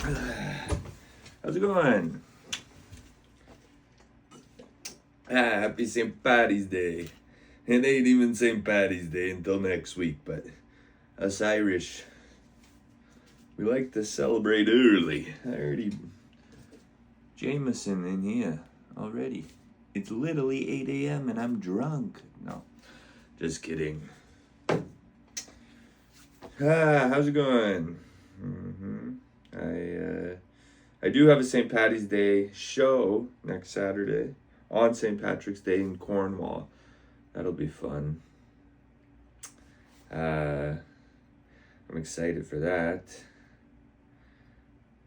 How's it going? Happy St. Paddy's Day. It ain't even St. Paddy's Day until next week, but us Irish, we like to celebrate early. I already Jameson in here already. It's literally 8 a.m. and I'm drunk. No, just kidding. How's it going? I do have a St. Paddy's Day show next Saturday on St. Patrick's Day in Cornwall. That'll be fun. I'm excited for that.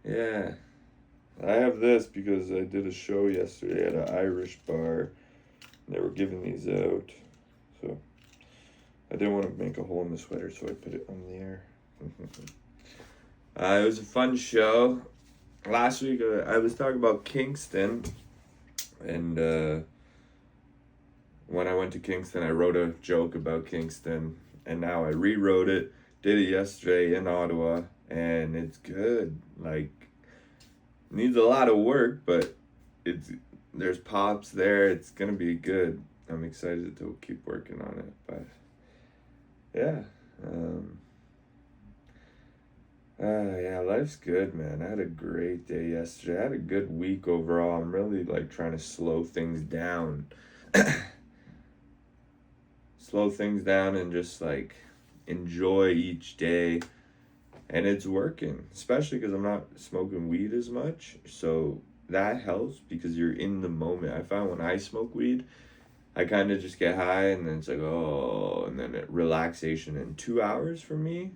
Yeah. I have this because I did a show yesterday at an Irish bar. They were giving these out. So I didn't want to make a hole in the sweater, so I put it on the air. It was a fun show. Last week I was talking about Kingston, and when I went to Kingston I wrote a joke about Kingston, and now I rewrote it, did it yesterday in Ottawa, and it's good. Like, needs a lot of work, but there's pops there. It's gonna be good. I'm excited to keep working on it, but yeah. Yeah, life's good, man. I had a great day yesterday. I had a good week overall. I'm really trying to slow things down. Slow things down and just enjoy each day. And it's working, especially because I'm not smoking weed as much. So that helps because you're in the moment. I find when I smoke weed, I kind of just get high and then it's and then relaxation. And 2 hours for me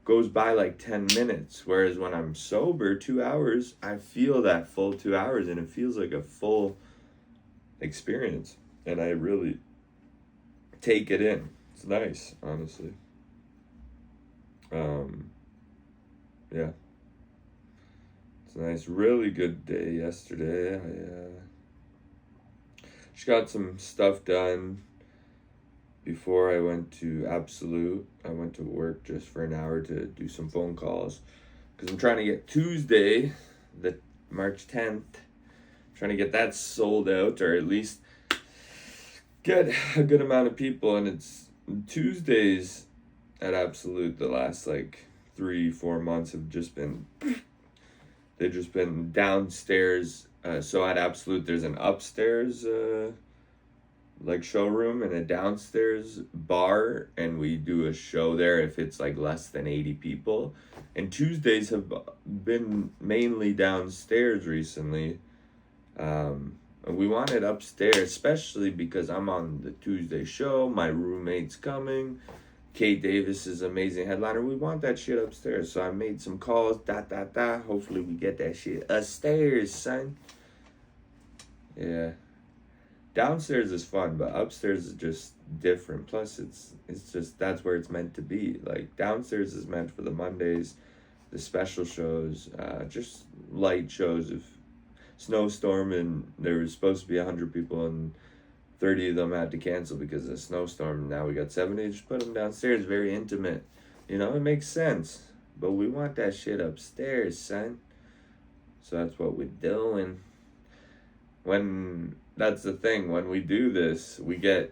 goes by 10 minutes. Whereas when I'm sober, 2 hours, I feel that full 2 hours and it feels like a full experience. And I really take it in. It's nice, honestly. Yeah. It's a nice, really good day yesterday. I just got some stuff done before I went to Absolute. I went to work just for an hour to do some phone calls because I'm trying to get Tuesday, the March 10th, trying to get that sold out, or at least get a good amount of people. And it's Tuesdays at Absolute the last 3-4 months have just been, they've just been downstairs. So at Absolute there's an upstairs showroom and a downstairs bar, and we do a show there if it's less than 80 people. And Tuesdays have been mainly downstairs recently. And we wanted upstairs, especially because I'm on the Tuesday show, my roommate's coming, Kate Davis is amazing headliner. We want that shit upstairs. So I made some calls, hopefully we get that shit upstairs, son. Yeah. Downstairs is fun, but upstairs is just different. Plus, it's just, that's where it's meant to be. Downstairs is meant for the Mondays, the special shows, just light shows. If snowstorm and there was supposed to be 100 people and 30 of them had to cancel because of a snowstorm. Now we got 70. Just put them downstairs. Very intimate. It makes sense. But we want that shit upstairs, son. So that's what we're doing. That's the thing. When we do this, we gotta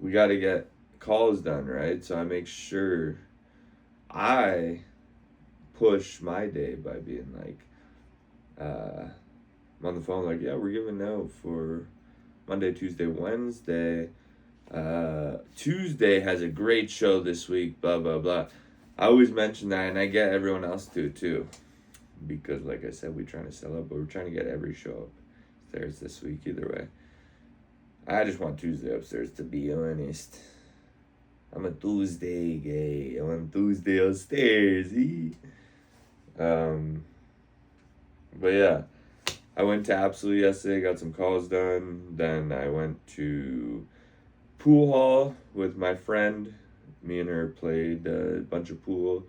get calls done, right? So I make sure I push my day by being I'm on the phone yeah, we're giving out for Monday, Tuesday, Wednesday. Tuesday has a great show this week, blah, blah, blah. I always mention that, and I get everyone else to too. Because like I said, we're trying to sell out, but we're trying to get every show upstairs this week either way. I just want Tuesday upstairs, to be honest. I'm a Tuesday gay. I want Tuesday upstairs. But yeah, I went to Absolute yesterday, got some calls done. Then I went to pool hall with my friend. Me and her played a bunch of pool.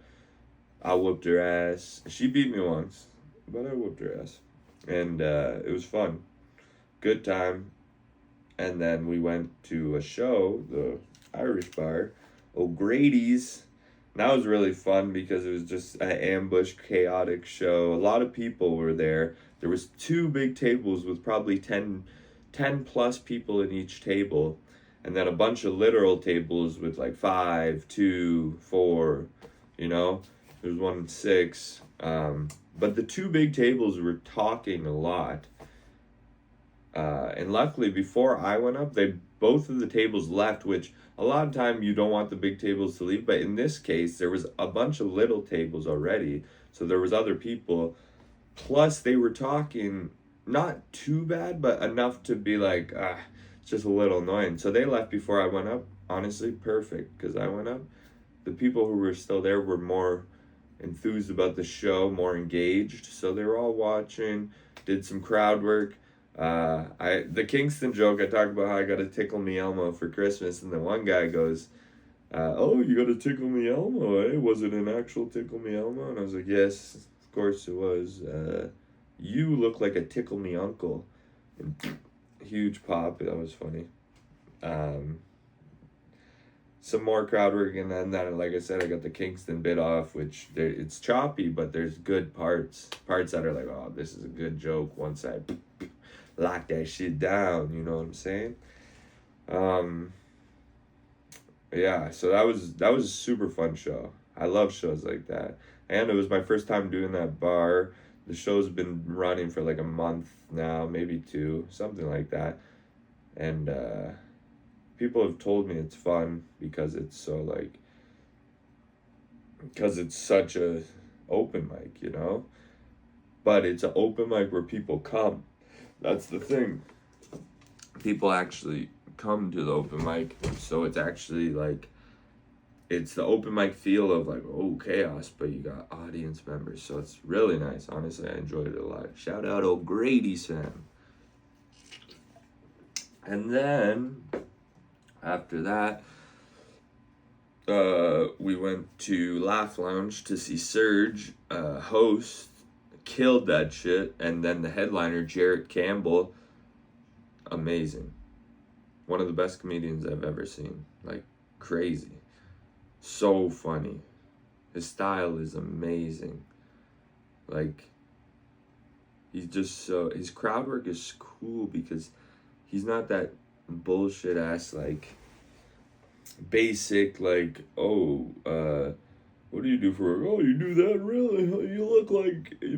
I whooped her ass. She beat me once, but I whooped her ass. And it was fun. Good time. And then we went to a show, the Irish bar, O'Grady's. And that was really fun because it was just an ambush, chaotic show. A lot of people were there. There was 2 big tables with probably 10 plus people in each table. And then a bunch of literal tables with like 5, 2, 4, There's one 6. But the 2 big tables were talking a lot. And luckily, before I went up, both of the tables left, which a lot of time you don't want the big tables to leave. But in this case, there was a bunch of little tables already. So there was other people. Plus, they were talking not too bad, but enough to be like, it's just a little annoying. So they left before I went up. Honestly, perfect, because I went up. The people who were still there were more enthused about the show, more engaged. So they were all watching, did some crowd work. The Kingston joke, I talked about how I got a Tickle Me Elmo for Christmas, and then one guy goes, oh, you got a Tickle Me Elmo, eh? Was it an actual Tickle Me Elmo? And I was like, yes, of course it was. You look like a Tickle Me Uncle. And huge pop, that was funny. Some more crowd work, and then like I said, I got the Kingston bit off, which it's choppy, but there's good parts that are like, oh, this is a good joke once I lock that shit down, you know what I'm saying? Yeah, so that was a super fun show. I love shows like that. And it was my first time doing that bar. The show's been running for like a month now, maybe 2, something like that. And people have told me it's fun because it's such a open mic, But it's an open mic where people come. That's the thing. People actually come to the open mic, so it's actually like, it's the open mic feel of like, oh, chaos, but you got audience members, so it's really nice. Honestly, I enjoyed it a lot. Shout out O'Grady's fam. And then, after that, we went to Laugh Lounge to see Serge host. Killed that shit. And then the headliner, Jarrett Campbell, amazing. One of the best comedians I've ever seen. Like, crazy. So funny. His style is amazing. Like, his crowd work is cool because he's not that bullshit ass, like, basic, like, what do you do for work? Oh, you do that, really? You look like, you're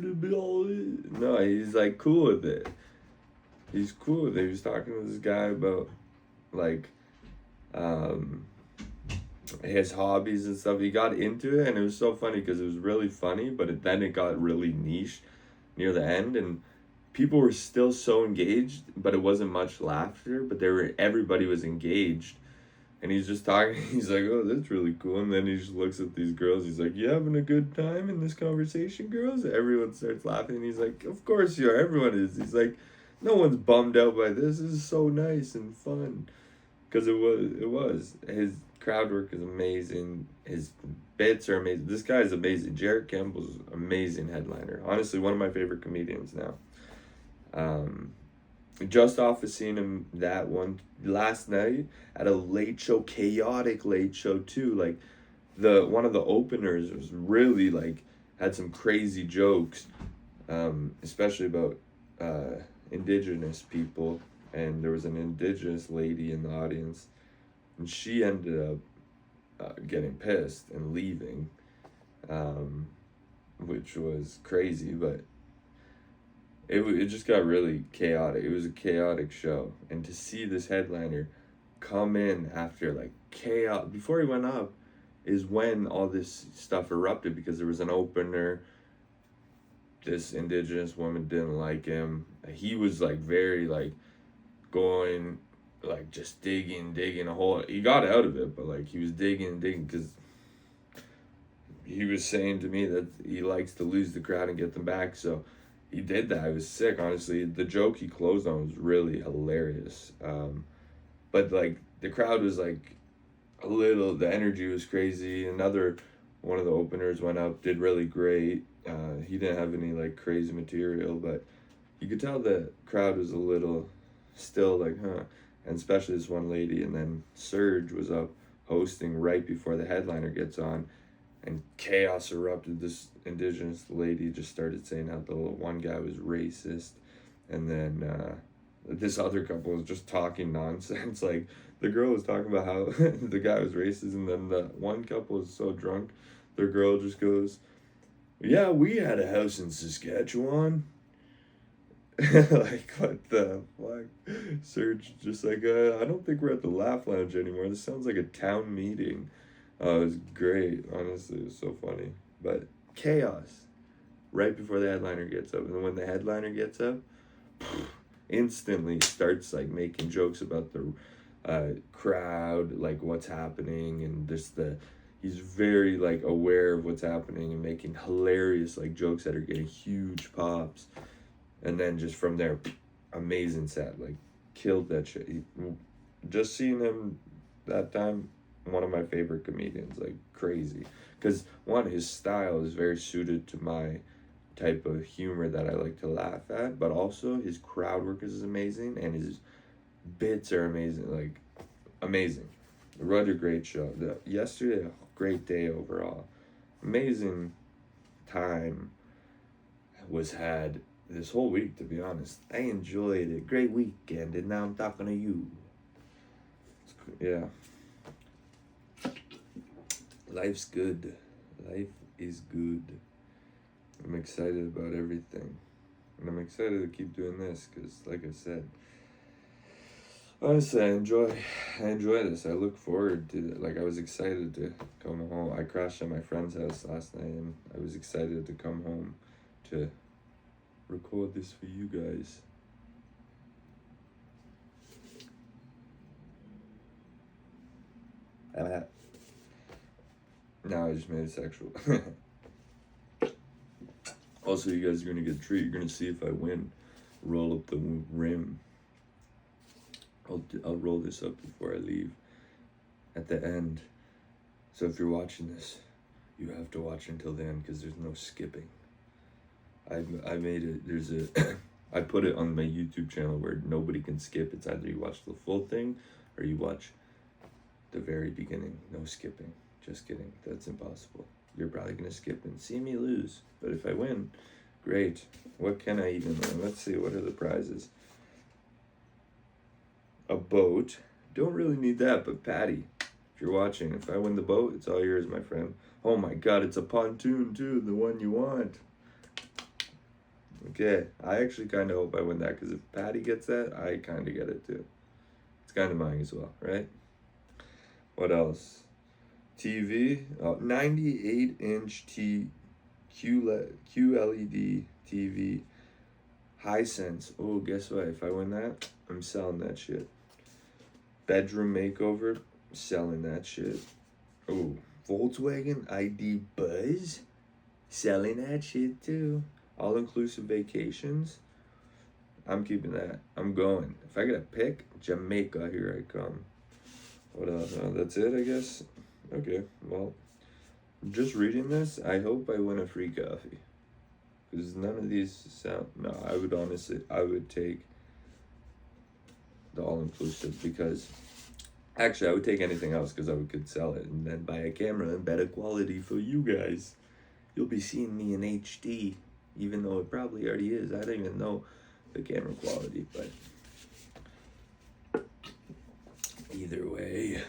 the bill. No, he's like cool with it. He's cool with it. He was talking to this guy about like his hobbies and stuff. He got into it, and it was so funny because it was really funny, but then it got really niche near the end, and people were still so engaged, but it wasn't much laughter, but everybody was engaged. And he's just talking, he's like, oh, that's really cool. And then he just looks at these girls. He's like, you having a good time in this conversation, girls? Everyone starts laughing. And he's like, of course you are. Everyone is. He's like, no one's bummed out by this. This is so nice and fun. Because it was. His crowd work is amazing. His bits are amazing. This guy is amazing. Jarrett Campbell's amazing headliner. Honestly, one of my favorite comedians now. Just off of seeing him that one last night at a late show, chaotic late show too. Like one of the openers was really like had some crazy jokes, especially about indigenous people, and there was an indigenous lady in the audience, and she ended up getting pissed and leaving, which was crazy, but it just got really chaotic. It was a chaotic show. And to see this headliner come in after like chaos, before he went up, is when all this stuff erupted because there was an opener. This indigenous woman didn't like him. He was like very like going like just digging a hole. He got out of it, but like he was digging because he was saying to me that he likes to lose the crowd and get them back. So he did that. It was sick, honestly. The joke he closed on was really hilarious. But like the crowd was like the energy was crazy. Another one of the openers went up, did really great. He didn't have any like crazy material, but you could tell the crowd was a little still like, huh. and especially this one lady. And then Serge was up hosting right before the headliner gets on, and chaos erupted. This indigenous lady just started saying how the one guy was racist, and then this other couple was just talking nonsense. Like, the girl was talking about how the guy was racist, and then the one couple was so drunk, their girl just goes, "Yeah, we had a house in Saskatchewan." Like, what the fuck? Serge just like, I don't think we're at the Laugh Lounge anymore. This sounds like a town meeting. Oh, it was great. Honestly, it was so funny. But chaos right before the headliner gets up. And then when the headliner gets up, instantly starts like making jokes about the crowd, like what's happening, and just he's very like aware of what's happening and making hilarious like jokes that are getting huge pops. And then just from there, amazing set, like killed that shit. Just seeing him that time, one of my favorite comedians, like crazy. Because one, his style is very suited to my type of humor that I like to laugh at, but also his crowd work is amazing and his bits are amazing, like amazing. What a great show. Yesterday, great day overall. Amazing time was had this whole week, to be honest. I enjoyed it. Great weekend, and now I'm talking to you. Yeah. Life's good. Life is good. I'm excited about everything. And I'm excited to keep doing this, because, like I said, honestly, I enjoy this. I look forward to it. Like, I was excited to come home. I crashed at my friend's house last night, and I was excited to come home to record this for you guys. Now I just made it sexual. Also, you guys are gonna get a treat. You're gonna see if I win. Roll up the rim. I'll roll this up before I leave. At the end. So if you're watching this, you have to watch until the end, because there's no skipping. I made it. There's a. I put it on my YouTube channel where nobody can skip. It's either you watch the full thing or you watch the very beginning. No skipping. Just kidding. That's impossible. You're probably gonna skip and see me lose. But if I win, great. What can I even win? Let's see. What are the prizes? A boat. Don't really need that, but Patty, if you're watching, if I win the boat, it's all yours, my friend. Oh my God, it's a pontoon too, the one you want. Okay, I actually kind of hope I win that, because if Patty gets that, I kind of get it too. It's kind of mine as well, right? What else? TV, 98-inch QLED TV, Hisense. Oh, guess what? If I win that, I'm selling that shit. Bedroom makeover, selling that shit. Oh, Volkswagen ID Buzz, selling that shit too. All-inclusive vacations, I'm keeping that. I'm going. If I get a pick, Jamaica, here I come. What else? That's it, I guess. Okay, well, just reading this, I hope I win a free coffee. Because none of these sound... No, I would take the all-inclusive, because... Actually, I would take anything else, because I could sell it and then buy a camera in better quality for you guys. You'll be seeing me in HD, even though it probably already is. I don't even know the camera quality, but either way.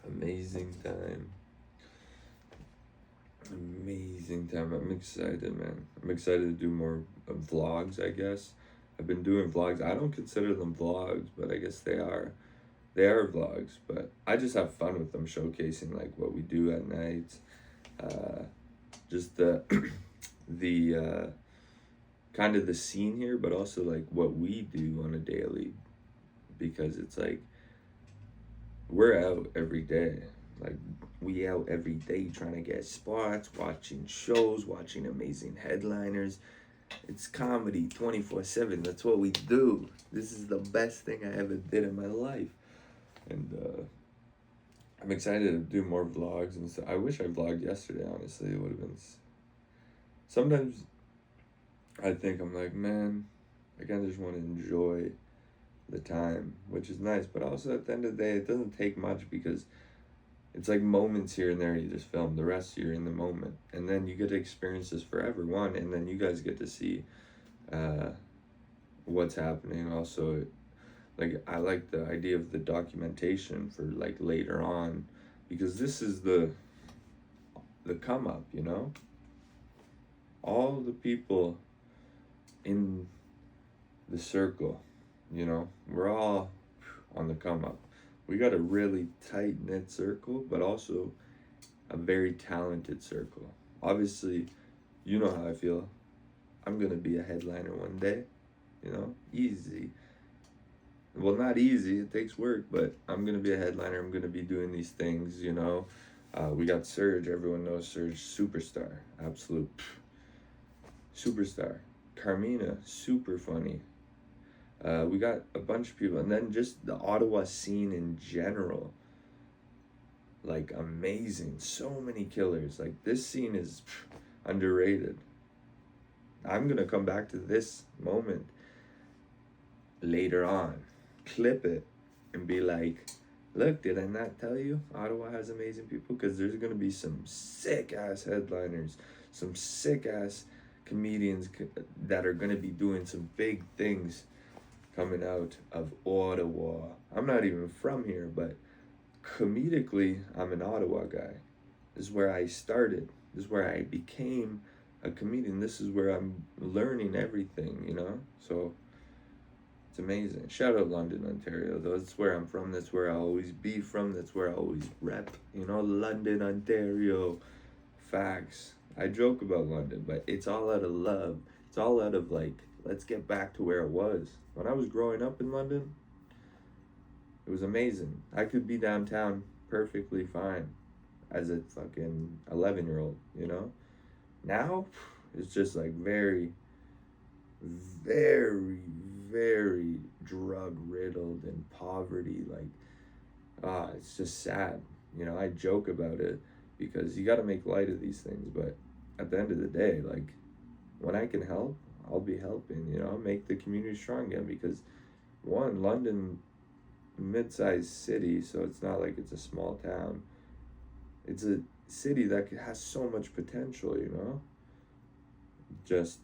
Amazing time. I'm excited, man. I'm excited to do more vlogs, I guess. I've been doing vlogs. I don't consider them vlogs, but I guess they are. They are vlogs, but I just have fun with them, showcasing like what we do at night. Just the kind of the scene here, but also like what we do on a daily, because it's like we're out every day. Like, we out every day trying to get spots, watching shows, watching amazing headliners. It's comedy 24/7. That's what we do. This is the best thing I ever did in my life. And I'm excited to do more vlogs and stuff. I wish I vlogged yesterday, honestly. It would have been... Sometimes I think I'm like, man, I kind of just want to enjoy the time, which is nice. But also at the end of the day, it doesn't take much because it's like moments here and there you just film. The rest you're in the moment. And then you get to experience this forever, one, and then you guys get to see what's happening. Also, like, I like the idea of the documentation for like later on, because this is the come up, you know? All the people in the circle, you know, we're all on the come up. We got a really tight knit circle, but also a very talented circle. Obviously, you know how I feel. I'm gonna be a headliner one day, you know, easy. Well, not easy, it takes work, but I'm gonna be a headliner. I'm gonna be doing these things, you know. We got Serge, everyone knows Serge, superstar, absolute superstar. Carmina, super funny. We got a bunch of people, and then just the Ottawa scene in general, like amazing. So many killers. Like this scene is underrated. I'm gonna come back to this moment later on, clip it, and be like, look, did I not tell you Ottawa has amazing people? Because there's gonna be some sick ass headliners, some sick ass comedians that are gonna be doing some big things coming out of Ottawa. I'm not even from here, but comedically, I'm an Ottawa guy. This is where I started. This is where I became a comedian. This is where I'm learning everything, you know? So it's amazing. Shout out London, Ontario. That's where I'm from. That's where I'll always be from. That's where I always rep. You know, London, Ontario. Facts. I joke about London, but it's all out of love. It's all out of like, let's get back to where it was. When I was growing up in London, it was amazing. I could be downtown perfectly fine as a fucking 11-year-old, you know? Now, it's just like very, very, very drug-riddled and poverty. Like, it's just sad. You know, I joke about it because you got to make light of these things. But at the end of the day, like, when I can help, I'll be helping, you know, make the community strong again. Because, one, London, mid-sized city, so it's not like it's a small town. It's a city that has so much potential, you know. Just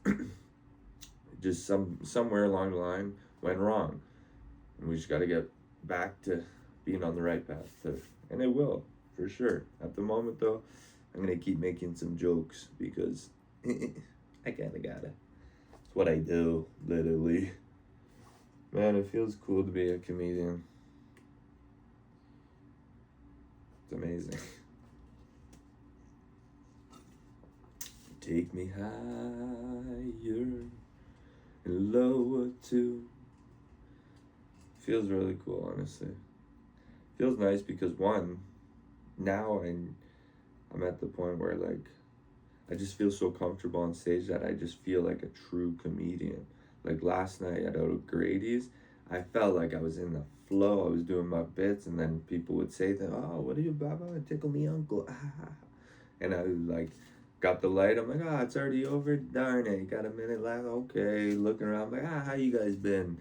somewhere along the line went wrong, and we just got to get back to being on the right path. And it will, for sure. At the moment, though, I'm gonna keep making some jokes because I kind of gotta. It's what I do, literally. Man, it feels cool to be a comedian. It's amazing. Take me higher and lower too. Feels really cool, honestly. Feels nice because, one, now I'm at the point where, like, I just feel so comfortable on stage that I just feel like a true comedian. Like last night at O'Grady's, I felt like I was in the flow. I was doing my bits, and then people would say that, oh, what are you, Baba? Tickle me, uncle. And I was like, got the light. I'm like, it's already over. Darn it. Got a minute left. Okay. Looking around. I'm like, how you guys been?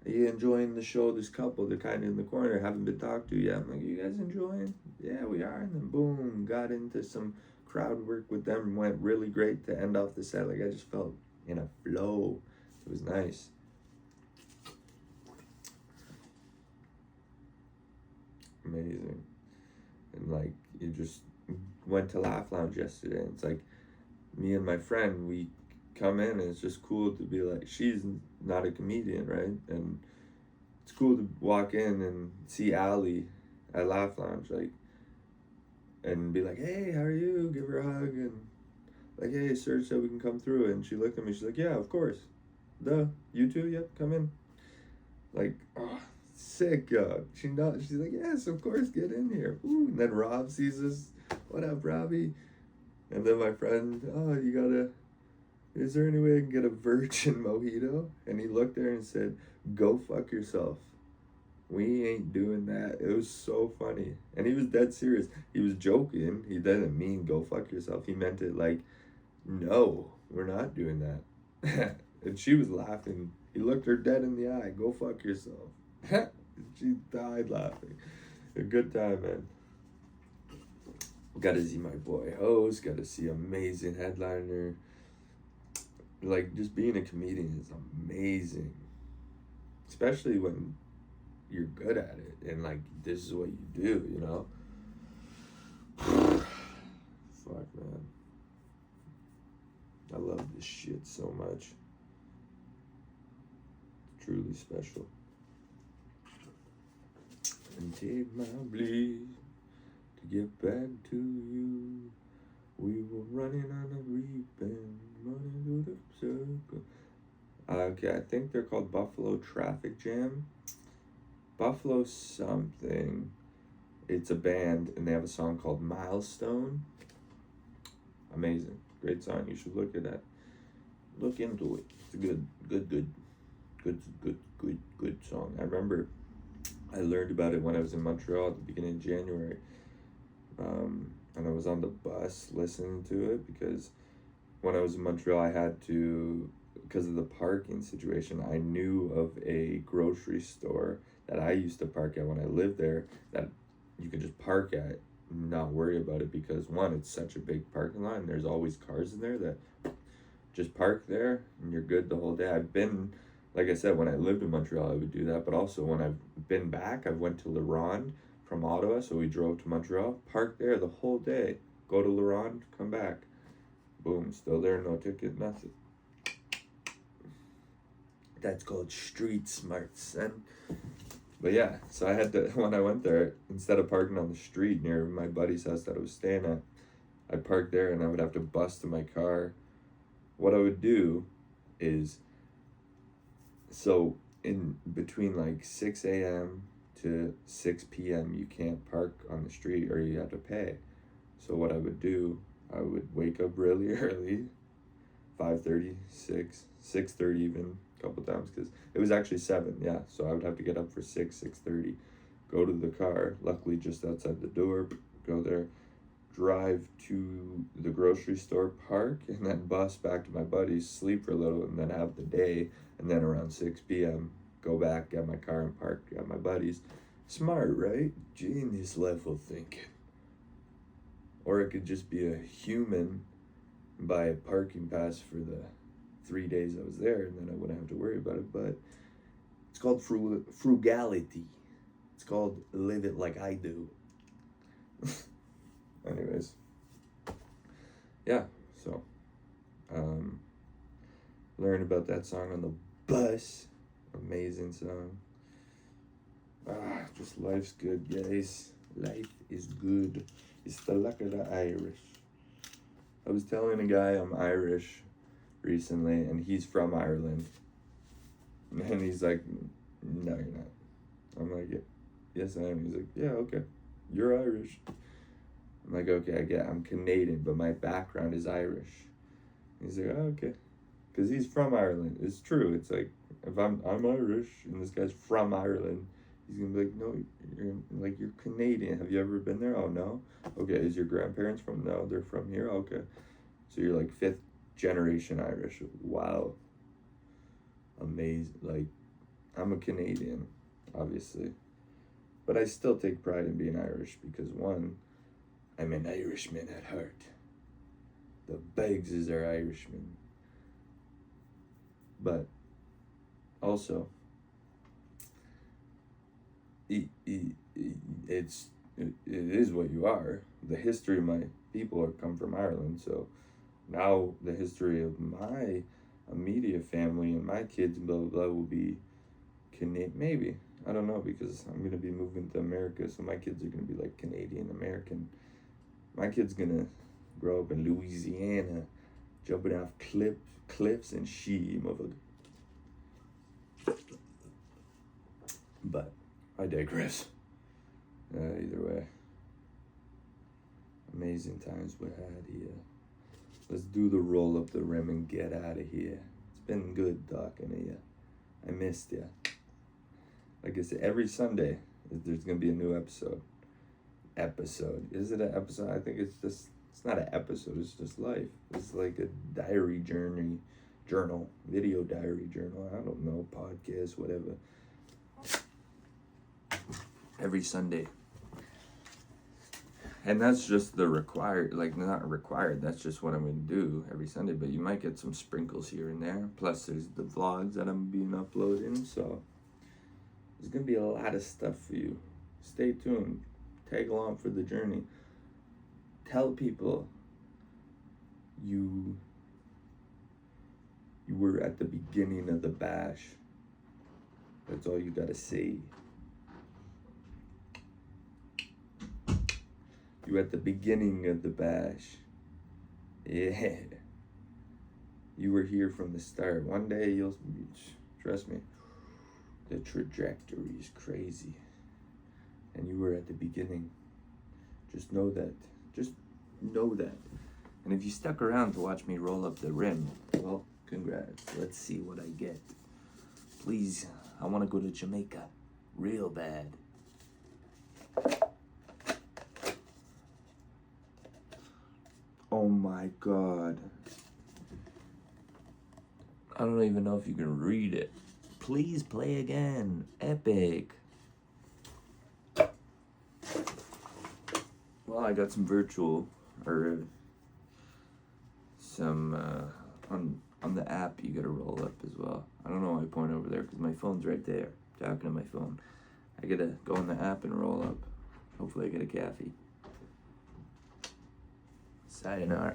Are you enjoying the show? This couple, they're kind of in the corner. Haven't been talked to yet. I'm like, you guys enjoying? Yeah, we are. And then boom, got into some crowd work with them. Went really great to end off the set. Like, I just felt in a flow. It was nice. Amazing. And like, you just went to Laugh Lounge yesterday, and it's like me and my friend, we come in, and it's just cool to be like, she's not a comedian, right? And it's cool to walk in and see Ali at Laugh Lounge, like, and be like, hey, how are you? Give her a hug, and like, hey, Serge said we can come through. And she looked at me, she's like, yeah, of course. Duh, you too? Yep, come in. Like, sick. She's like, yes, of course, get in here. Ooh. And then Rob sees us. What up, Robbie? And then my friend, is there any way I can get a virgin mojito? And he looked there and said, go fuck yourself. We ain't doing that. It was so funny. And he was dead serious. He was joking. He didn't mean go fuck yourself. He meant it like, no, we're not doing that. And she was laughing. He looked her dead in the eye. Go fuck yourself. She died laughing. A good time, man. Got to see my boy host. Got to see amazing headliner. Like, just being a comedian is amazing. Especially when you're good at it. And, like, this is what you do, you know? Fuck, man. I love this shit so much. It's truly special. And take my bleed to get back to you. We were running on a reaping, running through the circle. Okay, I think they're called Buffalo Traffic Jam. Buffalo something. It's a band, and they have a song called Milestone. Amazing. Great song. You should look at that. Look into it. It's a good song. I remember I learned about it when I was in Montreal at the beginning of January. And I was on the bus listening to it because when I was in Montreal, I had to, because of the parking situation, I knew of a grocery store that I used to park at when I lived there that you could just park at and not worry about it because, one, it's such a big parking lot and there's always cars in there that just park there and you're good the whole day. I've been, like I said, when I lived in Montreal, I would do that, but also when I've been back, I went to La Ronde from Ottawa, so we drove to Montreal, parked there the whole day, go to La Ronde, come back, boom, still there, no ticket, nothing. That's called street smart, son. But yeah, so I had to, when I went there, instead of parking on the street near my buddy's house that I was staying at, I'd park there and I would have to bus to my car. What I would do is, so in between like 6 a.m. to 6 p.m. you can't park on the street or you have to pay. So what I would do, I would wake up really early, 5:30, 6:30 even, a couple times, because it was actually 7, yeah. So I would have to get up for 6:30, go to the car, luckily just outside the door, go there, drive to the grocery store, park, and then bus back to my buddies, sleep for a little, and then have the day, and then around 6 p.m., go back, get my car and park at my buddies. Smart, right? Genius level thinking. Or it could just be a human buy a parking pass for the 3 days I was there, and then I wouldn't have to worry about it. But it's called frugality. It's called live it like I do. Anyways. Yeah, so learned about that song on the bus. Amazing song. Just life's good, guys. Life is good. It's the luck of the Irish. I was telling a guy I'm Irish recently, and he's from Ireland. And he's like, no, you're not. I'm like, yes, I am. He's like, yeah, okay. You're Irish. I'm like, okay, I'm Canadian, but my background is Irish. He's like, oh, okay. Because he's from Ireland. It's true. It's like, if I'm Irish, and this guy's from Ireland, he's going to be like, no, you're Canadian. Have you ever been there? Oh, no? Okay, is your grandparents from? No, they're from here? Okay. So you're like 5th generation Irish. Wow. Amazing. Like, I'm a Canadian, obviously. But I still take pride in being Irish because, one, I'm an Irishman at heart. The Beggs are Irishmen. But also, it is what you are. The history of my people come from Ireland, so now the history of my immediate family and my kids, blah, blah, blah, will be Canadian. Maybe. I don't know, because I'm going to be moving to America, so my kids are going to be like Canadian American. My kid's going to grow up in Louisiana, jumping off cliffs and shit, motherfucker. But I digress. Either way, amazing times we had here. Let's do the roll up the rim and get out of here. It's been good talking to you. I missed you. Like I said, every Sunday there's gonna be a new episode. Is it an episode? I think it's not an episode, it's just life. It's like a diary journey journal, video diary journal, I don't know, podcast, whatever. Every Sunday. And that's just the required, like not required, that's just what I'm going to do every Sunday. But you might get some sprinkles here and there. Plus there's the vlogs that I'm being uploading. So there's going to be a lot of stuff for you. Stay tuned. Tag along for the journey. Tell people you were at the beginning of the bash. That's all you got to say. You were at the beginning of the bash. Yeah. You were here from the start. One day you'll, trust me, the trajectory is crazy. And you were at the beginning. Just know that. Just know that. And if you stuck around to watch me roll up the rim, well, congrats. Let's see what I get. Please, I want to go to Jamaica. Real bad. Oh my God. I don't even know if you can read it. Please play again. Epic. Well, I got some virtual, or some, on the app you gotta roll up as well. I don't know why I point over there, because my phone's right there. Talking to my phone. I gotta go in the app and roll up. Hopefully I get a cafe. Sayonara.